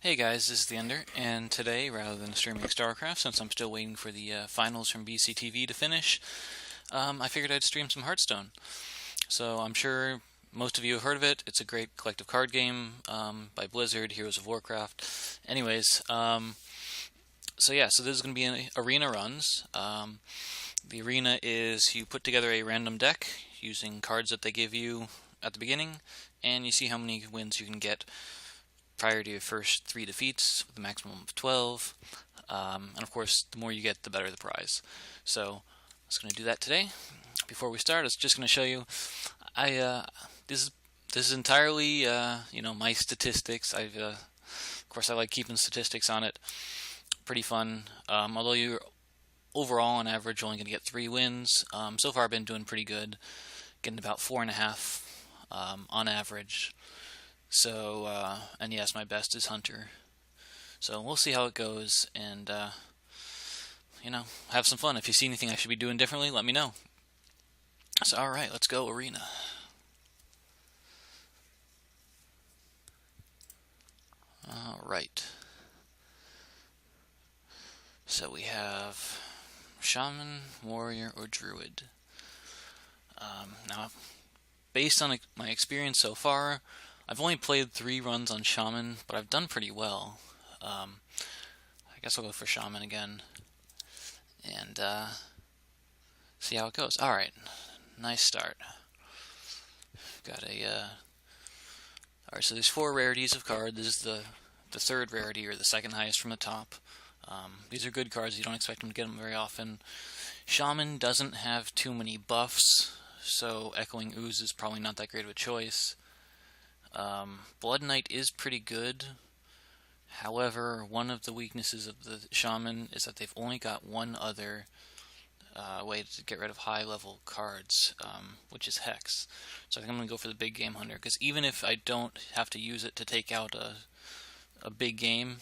Hey guys, this is TheEnder, and today, rather than streaming StarCraft, since I'm still waiting for the finals from BCTV to finish, I figured I'd stream some HearthStone. So I'm sure most of you have heard of it. It's a great collective card game by Blizzard, Heroes of Warcraft. Anyways, so this is going to be an arena runs. The arena is you put together a random deck using cards that they give you at the beginning, and you see how many wins you can get prior to your first 3 defeats with a maximum of 12. And of course, the more you get, the better the prize. So I was going to do that today. Before we start, I was just going to show you. This is entirely my statistics. Of course I like keeping statistics on it. Pretty fun. Although you're overall on average only going to get 3 wins. So far I've been doing pretty good, getting about 4.5 on average. So, and yes, my best is Hunter. So we'll see how it goes, and, have some fun. If you see anything I should be doing differently, let me know. So, alright, let's go arena. Alright. So we have Shaman, Warrior, or Druid. Now, based on my experience so far, I've only played 3 runs on Shaman, but I've done pretty well. I guess I'll go for Shaman again and see how it goes. Alright, nice start. Got a alright, so there's 4 rarities of card. This is the third rarity, or the second highest from the top. These are good cards. You don't expect them to get them very often. Shaman doesn't have too many buffs, so Echoing Ooze is probably not that great of a choice. Blood Knight is pretty good. However, one of the weaknesses of the Shaman is that they've only got one other way to get rid of high-level cards, which is Hex. So I think I'm going to go for the Big Game Hunter, because even if I don't have to use it to take out a big game,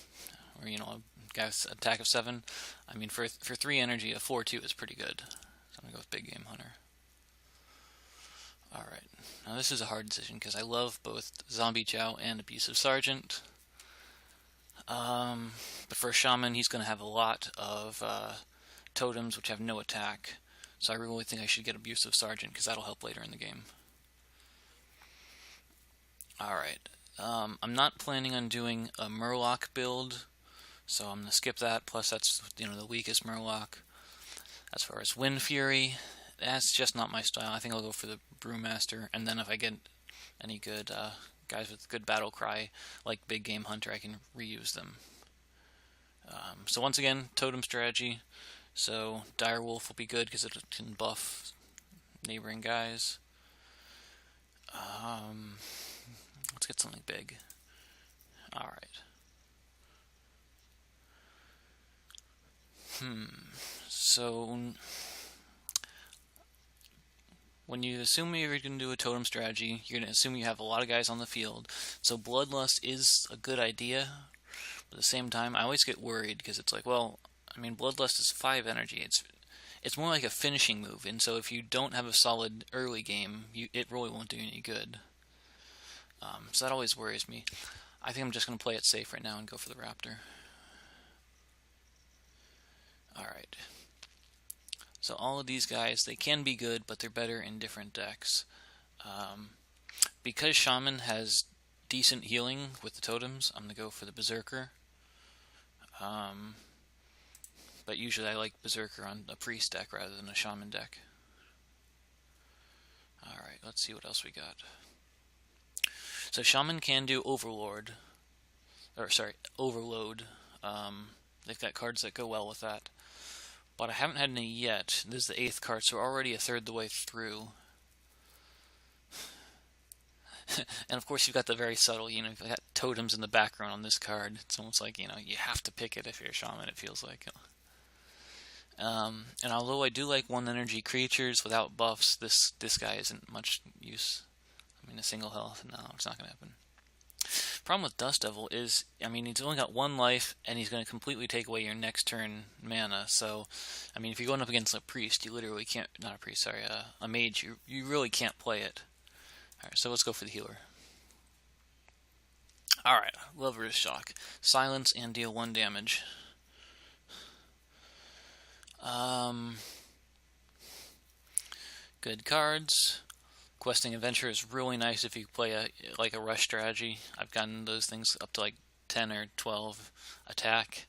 or a guy's attack of 7, I mean, for 3 energy, a 4/2 is pretty good. So I'm going to go with Big Game Hunter. Alright, now this is a hard decision because I love both Zombie Chow and Abusive Sergeant. But for a Shaman, he's going to have a lot of totems which have no attack. So I really think I should get Abusive Sergeant because that'll help later in the game. Alright, I'm not planning on doing a Murloc build, so I'm going to skip that. Plus that's the weakest Murloc. As far as Wind Fury, that's just not my style. I think I'll go for the Brewmaster, and then if I get any good guys with good battle cry, like Big Game Hunter, I can reuse them. So once again, totem strategy. So Direwolf will be good because it can buff neighboring guys. Let's get something big. Alright. So when you assume you're going to do a totem strategy, you're going to assume you have a lot of guys on the field. So Bloodlust is a good idea, but at the same time, I always get worried because it's like, well, I mean, Bloodlust is 5 energy. It's more like a finishing move, and so if you don't have a solid early game, it really won't do you any good. So that always worries me. I think I'm just going to play it safe right now and go for the Raptor. Alright. So all of these guys, they can be good, but they're better in different decks. Because Shaman has decent healing with the totems, I'm going to go for the Berserker. But usually I like Berserker on a Priest deck rather than a Shaman deck. Alright, let's see what else we got. So Shaman can do Overload. They've got cards that go well with that. But I haven't had any yet. This is the 8th card, so we're already a third the way through. And of course you've got the very subtle, you've got totems in the background on this card. It's almost like, you have to pick it if you're a Shaman, it feels like. And although I do like 1 energy creatures without buffs, this guy isn't much use. I mean, a single health, no, it's not going to happen. Problem with Dust Devil is, I mean, he's only got 1 life, and he's going to completely take away your next turn mana. So, I mean, if you're going up against a priest, you literally can't, not a priest, sorry, a mage, you really can't play it. Alright, so let's go for the healer. Alright, Lover's Shock. Silence and deal 1 damage. Good cards. Questing Adventure is really nice if you play a rush strategy. I've gotten those things up to like 10 or 12 attack.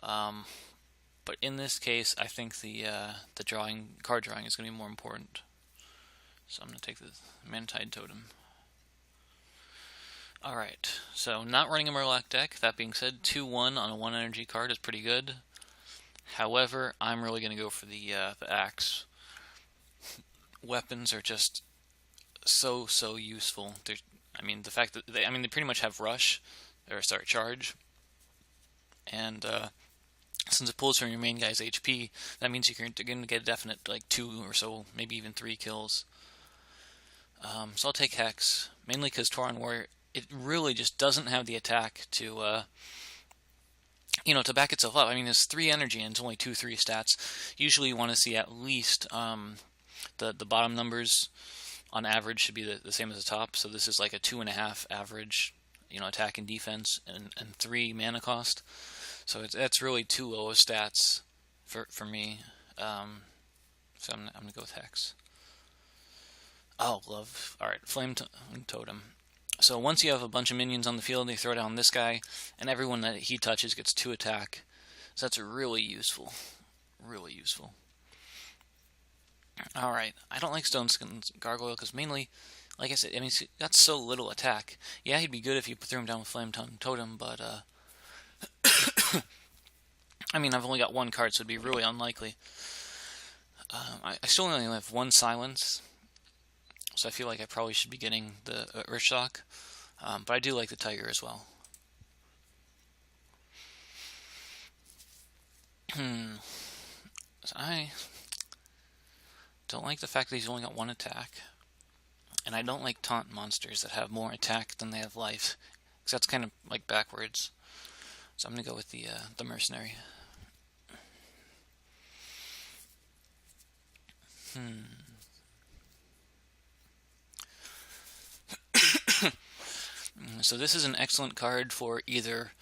But in this case, I think the card drawing is going to be more important. So I'm going to take the Mantide Totem. Alright, so not running a Murloc deck. That being said, 2-1 on a 1 energy card is pretty good. However, I'm really going to go for the axe. Weapons are just so useful. The fact that they pretty much have rush, or sorry, charge, and since it pulls from your main guy's HP, that means you're going to get a definite like 2 or so, maybe even 3 kills. So I'll take Hex, mainly because Tauren Warrior, it really just doesn't have the attack to to back itself up. I mean, it's 3 energy and it's only 2/3 stats. Usually you want to see at least the bottom numbers on average should be the same as the top. So this is like a 2.5 average, attack and defense, and 3 mana cost. So that's really too low of stats for me. So I'm gonna go with Hex. Oh, love. Alright, Flame Totem. So once you have a bunch of minions on the field, you throw down this guy, and everyone that he touches gets 2 attack. So that's really useful. Really useful. Alright, I don't like Stone Skin Gargoyle because mainly, like I said, he's got so little attack. Yeah, he'd be good if you threw him down with Flame Totem, but I've only got 1 card, so it'd be really unlikely. I still only have 1 silence, so I feel like I probably should be getting the Earthshock. But I do like the Tiger as well. So I don't like the fact that he's only got 1 attack. And I don't like taunt monsters that have more attack than they have life, because that's kind of like backwards. So I'm going to go with the Mercenary. So this is an excellent card for either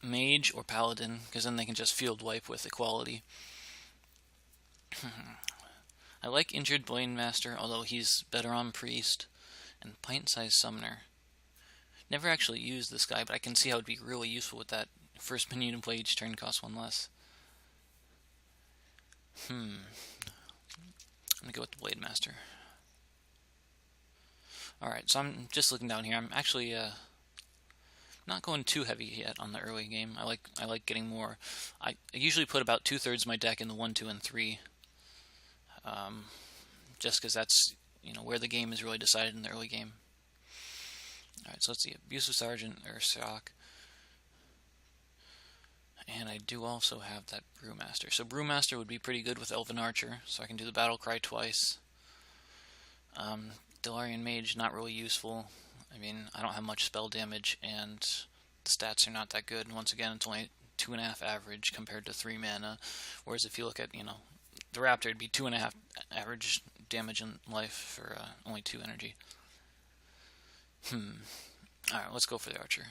Mage or Paladin, because then they can just field wipe with equality. I like Injured Blade Master, although he's better on Priest, and Pint-Sized Summoner. Never actually used this guy, but I can see how it'd be really useful with that first minion to play each turn costs 1 less. I'm gonna go with the Blade Master. Alright, so I'm just looking down here. I'm actually not going too heavy yet on the early game. I like getting more. I usually put about 2/3 of my deck in the 1, 2, and 3. Just because that's where the game is really decided in the early game. Alright, so let's see. Abusive Sergeant, Earthshock. And I do also have that Brewmaster. So Brewmaster would be pretty good with Elven Archer, so I can do the Battle Cry twice. Delarian Mage, not really useful. I don't have much spell damage, and the stats are not that good. And once again, it's only 2.5 average compared to 3 mana. Whereas if you look at, the Raptor, it'd be 2.5 average damage in life for only 2 energy. Alright, let's go for the Archer.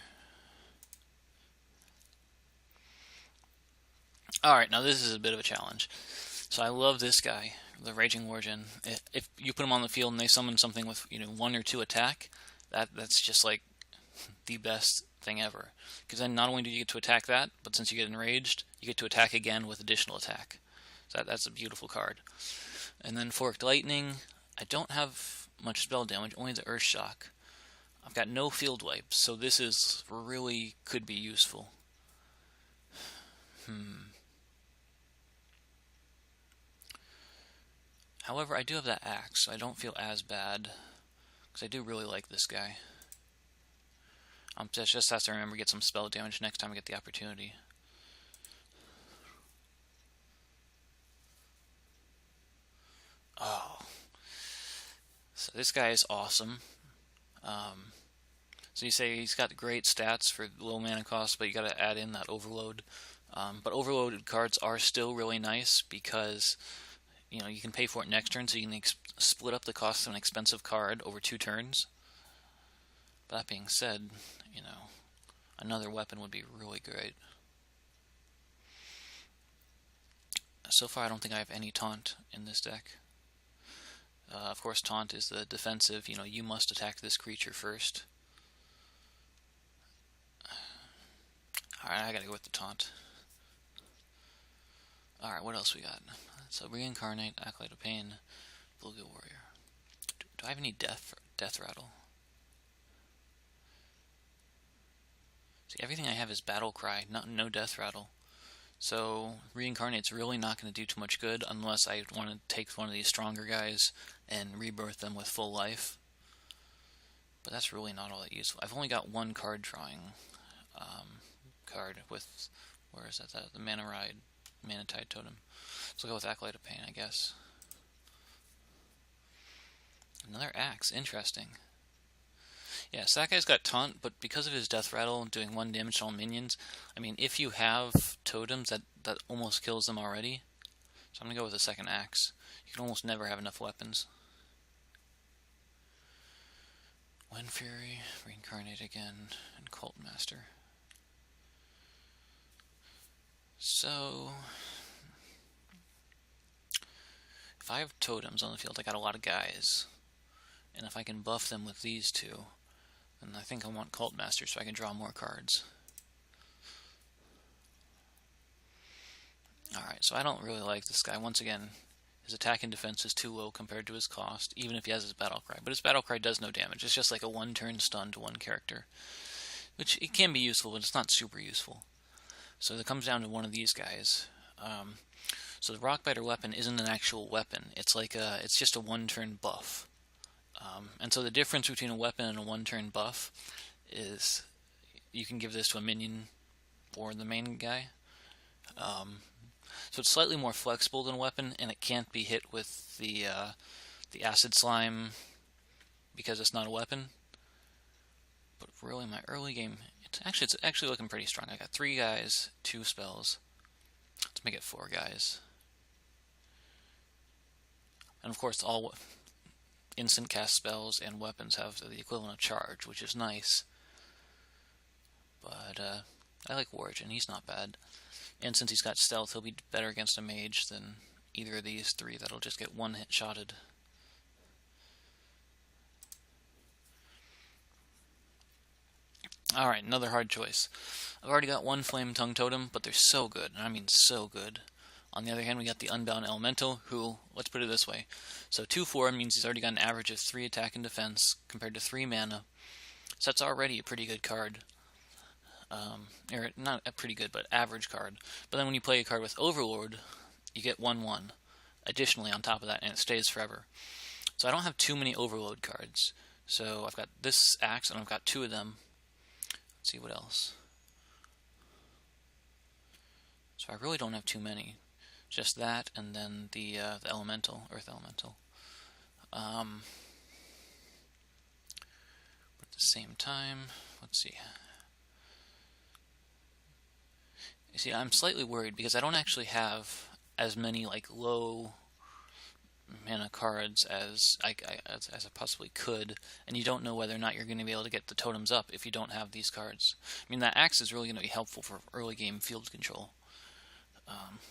Alright, now this is a bit of a challenge. So I love this guy, the Raging Wargen. If you put him on the field and they summon something with 1 or 2 attack, that's just like the best thing ever. Because then not only do you get to attack that, but since you get enraged, you get to attack again with additional attack. So that's a beautiful card. And then Forked Lightning, I don't have much spell damage, only the Earthshock. I've got no field wipes, so this is really could be useful. However, I do have that axe, so I don't feel as bad, because I do really like this guy. Just have to remember to get some spell damage next time I get the opportunity. Oh. So this guy is awesome. So you say he's got great stats for low mana cost, but you gotta add in that overload. But overloaded cards are still really nice because you can pay for it next turn, so you can split up the cost of an expensive card over 2 turns. But that being said, another weapon would be really great. So far, I don't think I have any taunt in this deck. Of course, taunt is the defensive, you must attack this creature first. Alright, I gotta go with the taunt. Alright, what else we got? So, Reincarnate, Acolyte of Pain, Bluegill Warrior. Do I have any Death Rattle? See, everything I have is Battle Cry, no Death Rattle. So, Reincarnate's really not going to do too much good unless I want to take one of these stronger guys and rebirth them with full life. But that's really not all that useful. I've only got one card drawing card with, where is that? The Manatide Totem. So I'll go with Acolyte of Pain, I guess. Another axe, interesting. Yeah, so that guy's got taunt, but because of his death rattle doing 1 damage to all minions, I mean, if you have totems, that almost kills them already. So I'm going to go with the second axe. You can almost never have enough weapons. Wind Fury, Reincarnate again, and Cult Master. So, if I have totems on the field, I got a lot of guys. And if I can buff them with these two, then I think I want Cult Master so I can draw more cards. Alright, so I don't really like this guy. Once again, his attack and defense is too low compared to his cost, even if he has his Battle Cry. But his Battle Cry does no damage. It's just like a 1-turn stun to one character. Which, it can be useful, but it's not super useful. So it comes down to one of these guys. So the Rockbiter weapon isn't an actual weapon. It's it's just a 1-turn buff. And so the difference between a weapon and a 1-turn buff is you can give this to a minion or the main guy. So it's slightly more flexible than a weapon, and it can't be hit with the Acid Slime because it's not a weapon. But really, my early game, it's actually looking pretty strong. I got 3 guys, 2 spells. Let's make it 4 guys. And of course, all instant cast spells and weapons have the equivalent of charge, which is nice. But I like Origin, he's not bad. And since he's got stealth, he'll be better against a mage than either of these 3 that'll just get one-hit shotted. Alright, another hard choice. I've already got 1 Flame Tongue Totem, but they're so good, and I mean so good. On the other hand, we got the Unbound Elemental, who, let's put it this way. So 2/4 means he's already got an average of 3 attack and defense, compared to 3 mana. So that's already a pretty good card. Or not a pretty good, but average card. But then when you play a card with Overlord, you get 1/1 additionally on top of that, and it stays forever. So I don't have too many Overload cards. So I've got this axe, and I've got 2 of them. Let's see what else. So I really don't have too many. Just that, and then the Elemental, Earth Elemental. But at the same time, let's see. You see, I'm slightly worried because I don't actually have as many low mana cards as I possibly could, and you don't know whether or not you're going to be able to get the totems up if you don't have these cards. I mean, that axe is really going to be helpful for early game field control,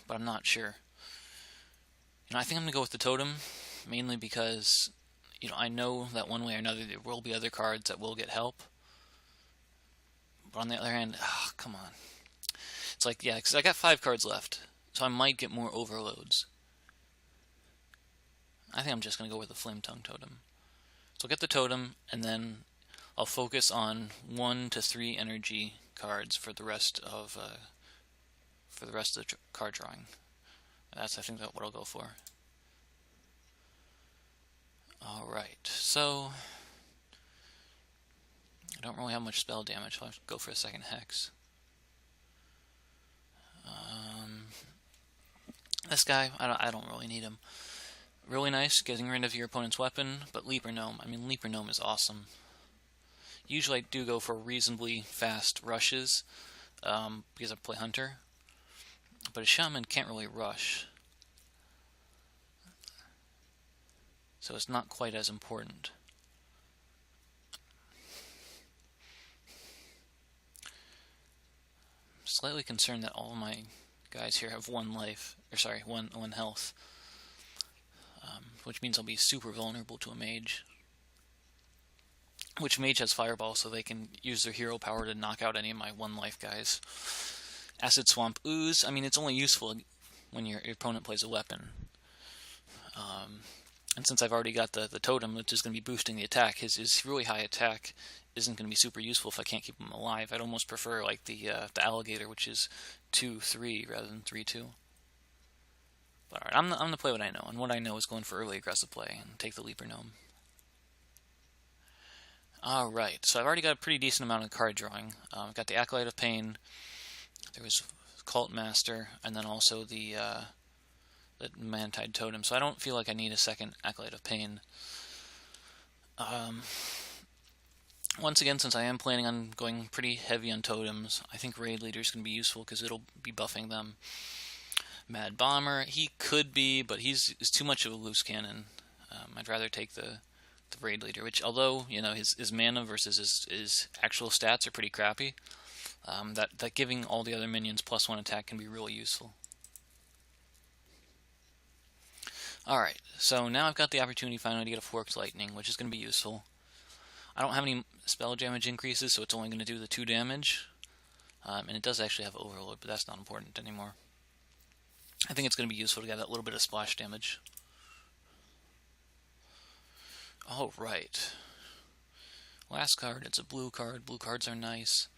but I'm not sure. I think I'm going to go with the totem, mainly because I know that one way or another there will be other cards that will get help. But on the other hand, come on. It's yeah, because I got 5 cards left, so I might get more overloads. I think I'm just going to go with the Flame Tongue Totem. So I'll get the totem, and then I'll focus on 1 to 3 energy cards for the rest of the card drawing. That's, I think, what I'll go for. Alright, so I don't really have much spell damage, so I'll have to go for a second Hex. This guy, I don't really need him. Really nice, getting rid of your opponent's weapon, but Leaper Gnome, Leaper Gnome is awesome. Usually I do go for reasonably fast rushes, because I play Hunter. But a Shaman can't really rush. So it's not quite as important. slightly concerned that all of my guys here have 1 life, or sorry, one health, which means I'll be super vulnerable to a mage. Which mage has Fireball, so they can use their hero power to knock out any of my 1 life guys. Acid Swamp Ooze, I mean, it's only useful when your opponent plays a weapon. And since I've already got the totem, which is going to be boosting the attack, his really high attack isn't going to be super useful if I can't keep him alive. I'd almost prefer like the alligator, which is 2-3 rather than 3-2. But alright, I'm going to play what I know, and what I know is going for early aggressive play and take the Leaper Gnome. Alright, so I've already got a pretty decent amount of card drawing. I've got the Acolyte of Pain, there was Cult Master, and then also the Mantide Totem, so I don't feel like I need a second Acolyte of Pain. Once again, since I am planning on going pretty heavy on totems, I think Raid Leader is going to be useful because it'll be buffing them. Mad Bomber, he could be, but he's too much of a loose cannon. I'd rather take the Raid Leader, which, although, you know, his mana versus his actual stats are pretty crappy, that giving all the other minions +1 attack can be really useful. Alright, so now I've got the opportunity finally to get a Forked Lightning, which is going to be useful. I don't have any spell damage increases, so it's only going to do the 2 damage. And it does actually have Overload, but that's not important anymore. I think it's going to be useful to get that little bit of splash damage. Alright. Last card, it's a blue card. Blue cards are nice.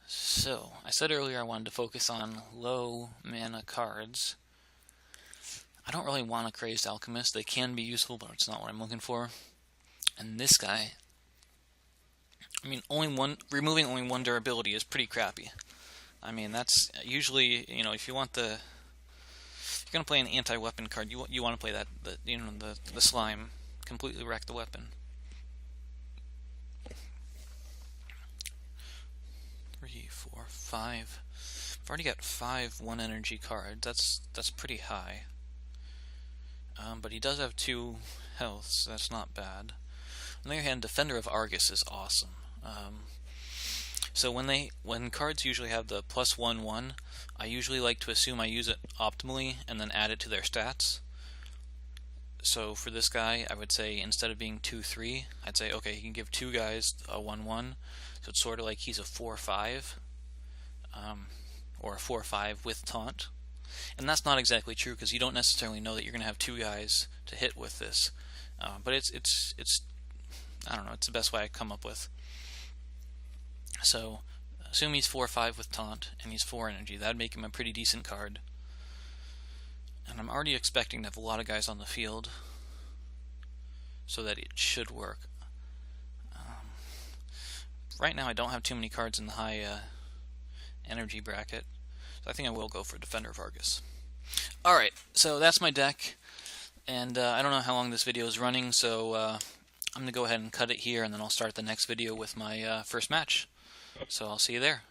So, I said earlier I wanted to focus on low mana cards. I don't really want a Crazed Alchemist. They can be useful, but it's not what I'm looking for. And this guy, I mean, removing only 1 durability is pretty crappy. I mean, that's usually, you know, if you're gonna play an anti-weapon card, you want to play the slime, completely wreck the weapon. 3, 4, 5. I've already got 5 1 energy cards. That's pretty high. But he does have 2 health, so that's not bad. On the other hand, Defender of Argus is awesome. So when cards usually have the +1/1, I usually like to assume I use it optimally and then add it to their stats. So for this guy, I would say instead of being 2-3, I'd say okay, he can give 2 guys a 1/1, so it's sort of like he's a 4-5, or a 4-5 with taunt. And that's not exactly true because you don't necessarily know that you're going to have 2 guys to hit with this. But it's I don't know, it's the best way I come up with. So assume he's 4-5 with taunt and he's 4 energy. That'd make him a pretty decent card. And I'm already expecting to have a lot of guys on the field, so that it should work. Right now I don't have too many cards in the high energy bracket, so I think I will go for Defender of Argus. Alright, so that's my deck, and I don't know how long this video is running, so I'm going to go ahead and cut it here, and then I'll start the next video with my first match. So I'll see you there.